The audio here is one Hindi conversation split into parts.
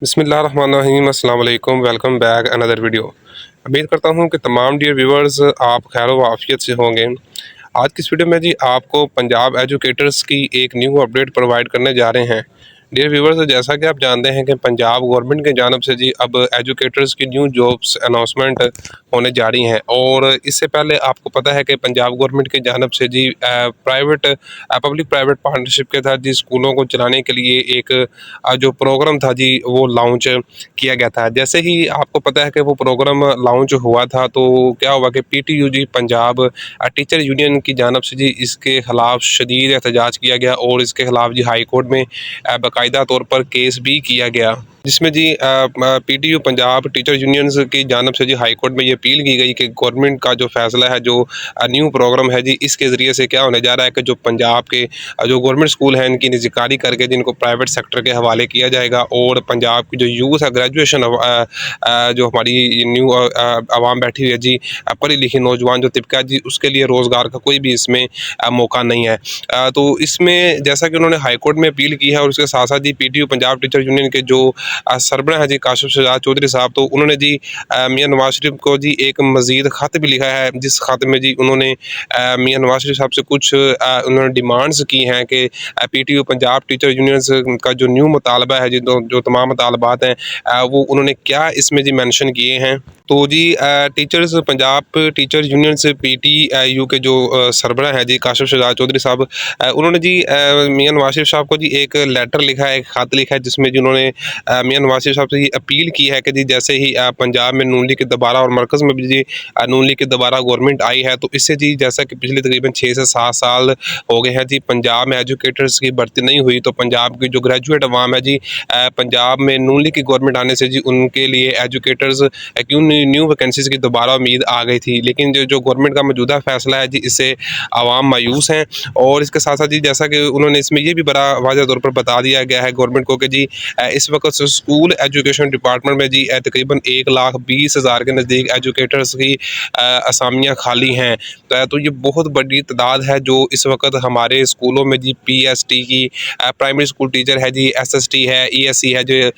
बिस्मिल्लाहिर्रहमानिर्रहीम, अस्सलाम वालेकुम। Welcome back another video. उम्मीद करता हूँ कि तमाम डियर व्यूवर्स आप खैर व आफियत से होंगे। आज की इस वीडियो में जी आपको पंजाब एजुकेटर्स की एक न्यू अपडेट प्रोवाइड करने जा रहे हैं। डियर व्यूवर्स, जैसा कि आप जानते हैं कि पंजाब गवर्नमेंट के जानिब से जी अब एजुकेटर्स की न्यू जॉब्स अनाउंसमेंट होने जा रही हैं। और इससे पहले आपको पता है कि पंजाब गवर्नमेंट की जानिब से जी पब्लिक प्राइवेट पार्टनरशिप के तहत जी स्कूलों को चलाने के लिए एक जो प्रोग्राम था जी वो लॉन्च किया गया था। जैसे ही आपको पता है कि वो प्रोग्राम लॉन्च हुआ था तो क्या हुआ कि पीटीयू जी पंजाब टीचर यूनियन की जानिब से जी इसके ख़िलाफ़ शदीद एहतजाज किया गया और इसके ख़िलाफ़ जी हाई कोर्ट में बाकायदा तौर पर केस भी किया गया, जिसमें जी पीटीयू पंजाब टीचर यूनियंस की जानिब से जी हाई कोर्ट में ये अपील की गई कि गवर्नमेंट का जो फैसला है, जो न्यू प्रोग्राम है जी, इसके ज़रिए से क्या होने जा रहा है कि जो पंजाब के जो गवर्नमेंट स्कूल हैं इनकी निजीकारी करके जिनको प्राइवेट सेक्टर के हवाले किया जाएगा और पंजाब की जो यूथ है, ग्रेजुएशन जो हमारी न्यू आवाम बैठी हुई है जी, पढ़ी लिखी नौजवान जो तबका जी, उसके लिए रोज़गार का कोई भी इसमें मौका नहीं है। तो इसमें जैसा कि उन्होंने हाई कोर्ट में अपील की है और उसके साथ साथ जी पीटीयू पंजाब टीचर यूनियन के जो सरबराह है जी काशिफ शहजाद चौधरी साहब, तो उन्होंने जी मियां नवाज शरीफ को जी एक मज़ीद ख़त भी लिखा है, जिस ख़त में जी उन्होंने मियां नवाज शरीफ साहब से कुछ उन्होंने डिमांड्स की हैं कि पीटीयू पंजाब टीचर यूनियंस का जो न्यू मुतालबा है जी, जो तमाम मुतालबात हैं वो उन्होंने क्या इसमें जी मेंशन किए हैं। तो जी टीचर्स पंजाब टीचर यूनियन से पीटीयू के जो सरबराह है जी काशिफ शहजाद चौधरी साहब, उन्होंने जी मियां नवाज शरीफ साहब को जी एक लेटर लिखा है, एक ख़त लिखा है, जिसमें जी उन्होंने मियां नवाज शरीफ साहब से ये अपील की है कि जी जैसे ही पंजाब में नून लीग के दोबारा और मरकज़ में भी जी नून लीग की दोबारा गवर्नमेंट आई है, तो इससे जी जैसा कि पिछले तकरीबन 6 से 7 साल हो गए हैं जी पंजाब में एजुकेटर्स की भर्ती नहीं हुई। तो पंजाब की जो ग्रेजुएट अवाम है जी, पंजाब में नून लीग की गवर्नमेंट आने से जी उनके लिए एजुकेटर्स क्यों न्यू वैकेंसीज़ की दोबारा उम्मीद आ गई थी, लेकिन जो गवर्नमेंट का मौजूदा फैसला है जी, इससे आवाम मायूस हैं। और इसके साथ साथ जी जैसा कि उन्होंने इसमें ये भी बड़ा वाज़ह तौर पर बता दिया गया है गवर्नमेंट को कि जी इस वक्त स्कूल एजुकेशन डिपार्टमेंट में जी तकरीबन 1,20,000 के नज़दीक एजुकेटर्स की असामियाँ खाली हैं। तो ये बहुत बड़ी तादाद है जो इस वक्त हमारे स्कूलों में जी पीएसटी की प्राइमरी स्कूल टीचर है जी, एसएसटी है, ईएससी है जो,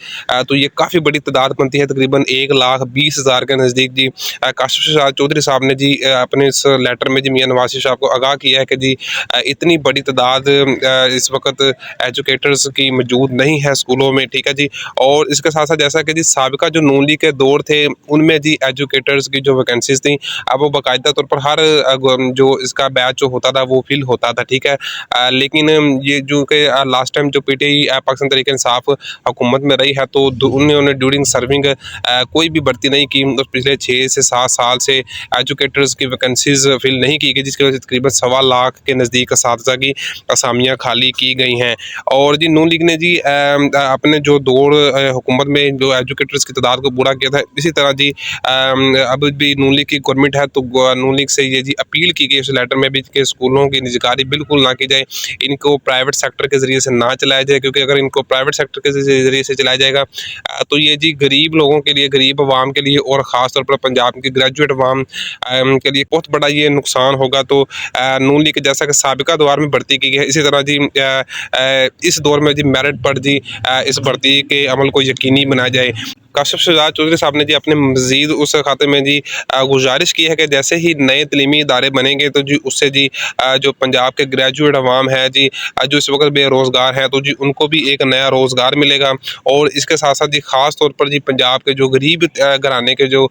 तो ये काफ़ी बड़ी तादाद बनती है, तकरीबन 1,20,000 के नज़दीक जी। काशिफ शहजाद चौधरी साहब ने जी अपने इस लेटर में जी मियां नवाज शरीफ साहब को आगाह किया है कि जी इतनी बड़ी तादाद इस वक्त एजुकेटर्स की मौजूद नहीं है स्कूलों में, ठीक है जी। और इसके साथ साथ जैसा कि जी साबिका जो नून लीग के दौर थे उनमें जी एजुकेटर्स की जो वैकेंसीज थी अब वो बाकायदा तौर पर हर जो इसका बैच जो होता था वो फिल होता था, ठीक है। लेकिन ये जो कि लास्ट टाइम जो पीटीआई पाकिस्तान तहरीक इंसाफ हुकूमत में रही है तो उन्होंने ड्यूरिंग सर्विंग कोई भी भर्ती नहीं की। पिछले 6 से 7 साल से एजुकेटर्स की वैकेंसीज फिल नहीं की गई, जिसकी वजह से तकरीबन 1.25 लाख के नज़दीक असातिज़ा की असामियाँ खाली की गई हैं। और जी नून लीग ने जी अपने जो दौर हुकूमत में जो एजुकेटर्स की तादाद को पूरा किया था, इसी तरह जी अब भी नून लीग की गवर्नमेंट है तो नून लीग से ये जी अपील की गई उस लेटर में भी कि स्कूलों की निजीकारी बिल्कुल ना की जाए, इनको प्राइवेट सेक्टर के ज़रिए से ना चलाया जाए, क्योंकि अगर इनको प्राइवेट सेक्टर के ज़रिए से चलाया जाएगा तो ये जी गरीब लोगों के लिए, गरीब आवाम के लिए और ख़ास तौर पर पंजाब की ग्रेजुएट आवाम के लिए बहुत बड़ा ये नुकसान होगा। तो नून लीग जैसा कि साबिका दौर में भर्ती की गई है, इसी तरह जी इस दौर में जी मेरिट पर जी इस भर्ती के अमल को यकीनी बनाया जाए। काशिफ शहजाद चौधरी साहब ने जी अपने मज़ीद उस खाते में जी गुजारिश की है कि जैसे ही नए तलीमी इदारे बनेंगे तो जी उससे जी जो पंजाब के ग्रेजुएट अवाम है जी, जो इस वक्त बेरोज़गार हैं, तो जी उनको भी एक नया रोज़गार मिलेगा। और इसके साथ साथ जी ख़ास तौर पर जी पंजाब के जो गरीब घराने के जो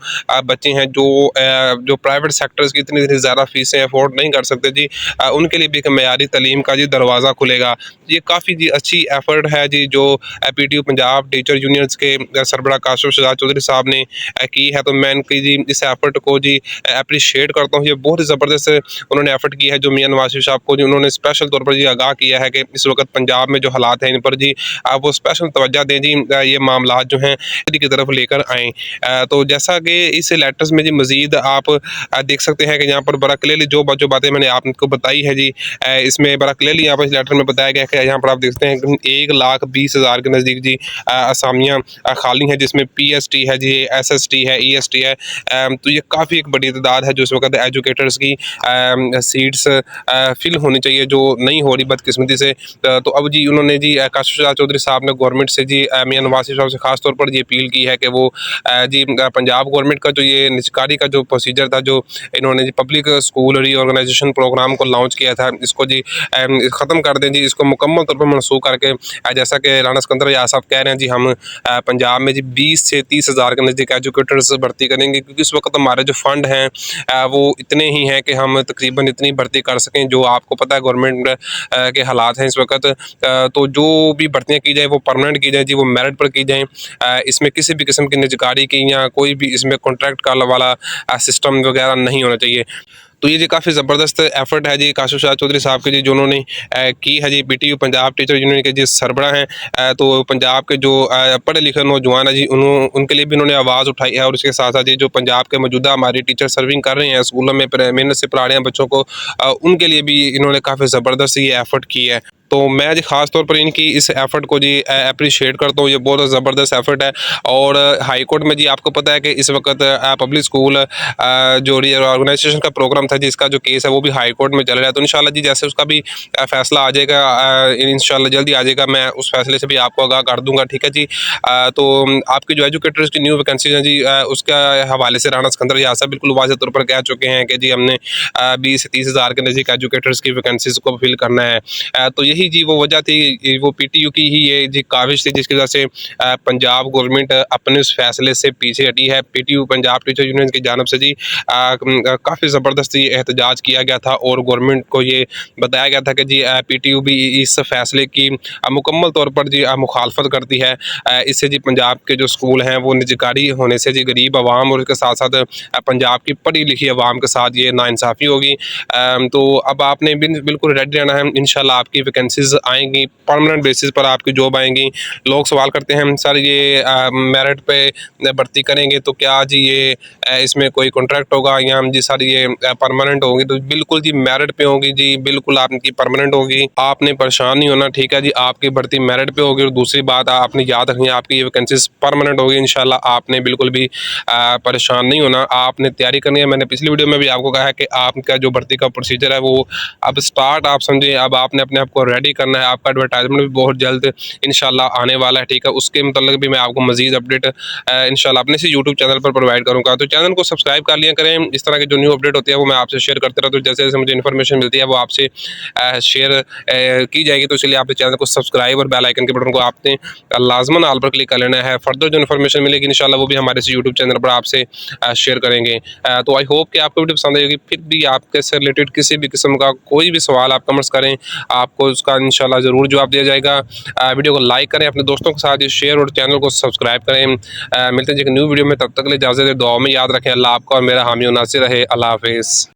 बच्चे हैं जो प्राइवेट सेक्टर्स की इतनी ज़्यादा फ़ीसें अफोर्ड नहीं कर सकते जी, उनके लिए भी एक मयारी तलीम का जी दरवाज़ा खुलेगा। ये काफ़ी जी अच्छी एफ़र्ट है जी जो पीटीयू पंजाब टीचर यूनियंस के सरबराह काशिफ शहजाद चौधरी साहब ने की है। तो मैं इनकी जी इस एफ़र्ट को जी अप्रिशिएट करता हूँ। ये बहुत ही ज़बरदस्त उन्होंने एफ़र्ट किया है जो मियां नवाज शरीफ साहब को जी उन्होंने स्पेशल तौर पर जी आगाह किया है कि इस वक्त पंजाब में जो हालात हैं इन पर जी वो स्पेशल तवज्जो दें जी, ये मामला जो हैं की तरफ लेकर आएँ। तो जैसा कि इस लेटर्स में जी मज़ीद आप देख सकते हैं कि यहाँ पर बड़ा क्लियरली जो बातें मैंने आपको बताई है जी, इसमें बड़ा क्लियरली यहाँ पर इस लेटर में बताया गया है कि यहाँ पर आप देखते हैं 1,20,000 के नज़दीक जी असामियाँ खाली हैं, जिसमें इसमें PST है जी, SST है, EST है। तो ये काफ़ी एक बड़ी तादाद है जो इस वक्त एजुकेटर्स की सीट्स फिल होनी चाहिए, जो नहीं हो रही बदकिस्मती से। तो अब जी उन्होंने जी काशिफ शाह चौधरी साहब ने गवर्नमेंट से जी मियां नवाज शरीफ साहब से खास तौर पर ये अपील की है कि वो जी पंजाब गवर्नमेंट का जो ये निजकारी का जो प्रोसीजर था, जो इन्होंने जी पब्लिक स्कूल रीऑर्गेनाइजेशन प्रोग्राम को लॉन्च किया था, इसको जी ख़त्म कर दें जी, इसको मुकम्मल तौर पर मनसूख करके जैसा कि राना सिकंदर यार साहब कह रहे हैं जी, हम पंजाब में जी 20 से 30 हज़ार के नज़दीक एजुकेटर्स भर्ती करेंगे, क्योंकि इस वक्त हमारे जो फ़ंड हैं वो इतने ही हैं कि हम तकरीबन इतनी भर्ती कर सकें। जो आपको पता है गवर्नमेंट के हालात हैं इस वक्त, तो जो भी भर्तियाँ की जाए वो परमानेंट की जाए जी, वो मेरिट पर की जाएँ। इसमें किसी भी किस्म की निजकारी की या कोई भी इसमें कॉन्ट्रैक्ट का वाला सिस्टम वगैरह नहीं होना चाहिए। तो ये जी काफ़ी ज़बरदस्त एफर्ट है जी काशिफ शाह चौधरी साहब के जी, जो उन्होंने की है जी। PTU पंजाब टीचर यूनियन के जी सरबराह हैं। तो पंजाब के जो पढ़े लिखे नौजवान है जी, उनके लिए भी उन्होंने आवाज़ उठाई है, और उसके साथ साथ जी जो पंजाब के मौजूदा हमारे टीचर सर्विंग कर रहे हैं स्कूलों में, मेहनत से पढ़ा रहे हैं बच्चों को, उनके लिए भी इन्होंने काफ़ी ज़बरदस्त ये एफर्ट की है। तो मैं जी ख़ास तौर पर इनकी इस एफ़र्ट को जी अप्रिशिएट करता हूँ। ये बहुत ज़बरदस्त एफ़र्ट है। और हाई कोर्ट में जी आपको पता है कि इस वक्त पब्लिक स्कूल जो रीऑर्गेनाइजेशन का प्रोग्राम था, जिसका जो केस है वो भी हाई कोर्ट में चल रहा है। तो इंशाल्लाह जी जैसे उसका भी फ़ैसला आ जाएगा, इंशाल्लाह जल्दी आ जाएगा, मैं उस फैसले से भी आपको आगाह कर दूँगा, ठीक है जी। तो आपकी जो एजुकेटर्स की न्यू वैकेंसीज हैं जी, उसके हवाले से राना सिकंदर यार साहब बिल्कुल वाज़ेह तौर पर कह चुके हैं कि जी हमने 20 से 30 हज़ार के नज़दीक एजुकेटर्स की वैकेंसीज़ को फिल करना है। तो यही जी वो वजह थी, वो PTU की ही ये जी काविश थी, जिसकी वजह से पंजाब गवर्नमेंट अपने उस फैसले से पीछे हटी है। PTU पंजाब टीचर यूनियन की जानिब से जी काफ़ी ज़बरदस्त ये एहतजाज किया गया था, और गवर्नमेंट को ये बताया गया था कि जी PTU भी इस फैसले की मुकम्मल तौर पर जी मुखालफत करती है। इससे जी पंजाब के जो स्कूल हैं वो निजकारी होने से जी गरीब आवाम और उसके साथ साथ पंजाब की पढ़ी लिखी आवाम के साथ ये नाइंसाफ़ी होगी। तो अब आपने बिल्कुल रेडी रहना है। इंशाल्लाह आपकी वैकेंसीज आएंगी, परमानेंट बेसिस पर आपकी जॉब आएंगी। लोग सवाल करते हैं सर ये मेरिट पे भर्ती करेंगे तो क्या जी ये इसमें कोई कॉन्ट्रैक्ट होगा, या हम जी सर ये परमानेंट होगी? तो बिल्कुल जी मेरिट पे होगी जी, बिल्कुल आपकी परमानेंट होगी। आपने परेशान नहीं होना, ठीक है जी, आपकी भर्ती मेरिट पे होगी। और दूसरी बात आपने याद रखनी है, आपकी ये वैकेंसीज परमानेंट होगी इंशाल्लाह। आपने बिल्कुल भी परेशान नहीं होना, आपने तैयारी करनी है। मैंने पिछली वीडियो में भी आपको कहा है कि आपका जो भर्ती का प्रोसीजर है वो अब स्टार्ट आप समझें, अब आपने अपने आप को रेडी करना है। आपका एडवर्टाइजमेंट भी बहुत जल्द इंशाल्लाह आने वाला है, ठीक है। उसके मतलब भी मैं आपको मजीद अपडेट इंशाल्लाह अपने से यूट्यूब चैनल पर प्रोवाइड करूँगा। तो चैनल को सब्सक्राइब कर लिया करें, इस तरह की जो न्यू अपडेट होती है वो मैं आपसे शेयर करते रहता हूँ। जैसे जैसे मुझे इन्फॉर्मेशन मिलती है वो आपसे शेयर की जाएगी। तो इसलिए आपने चैनल को सब्सक्राइब और बेल आइकन के बटन को आपने लाजमन ऑल पर क्लिक कर लेना है। फर्दर जो इन्फॉर्मेशन मिलेगी इंशाल्लाह वो भी हमारे से यूट्यूब चैनल पर आपसे शेयर करेंगे। तो आई होप कि आपको वीडियो पसंद आएगी। फिर भी आपके से रिलेटेड किसी भी किस्म का कोई भी सवाल आप कमेंट्स करें, आपको उसका इंशाल्लाह ज़रूर जवाब दिया जाएगा। वीडियो को लाइक करें, अपने दोस्तों के साथ शेयर और चैनल को सब्सक्राइब करें। मिलते हैं एक न्यू वीडियो में, तब तक के लिए इजाज़त दें। दुआ में याद रखें। अल्लाह आपका और मेरा हामी और नासिर रहे। अल्लाह हाफिज़।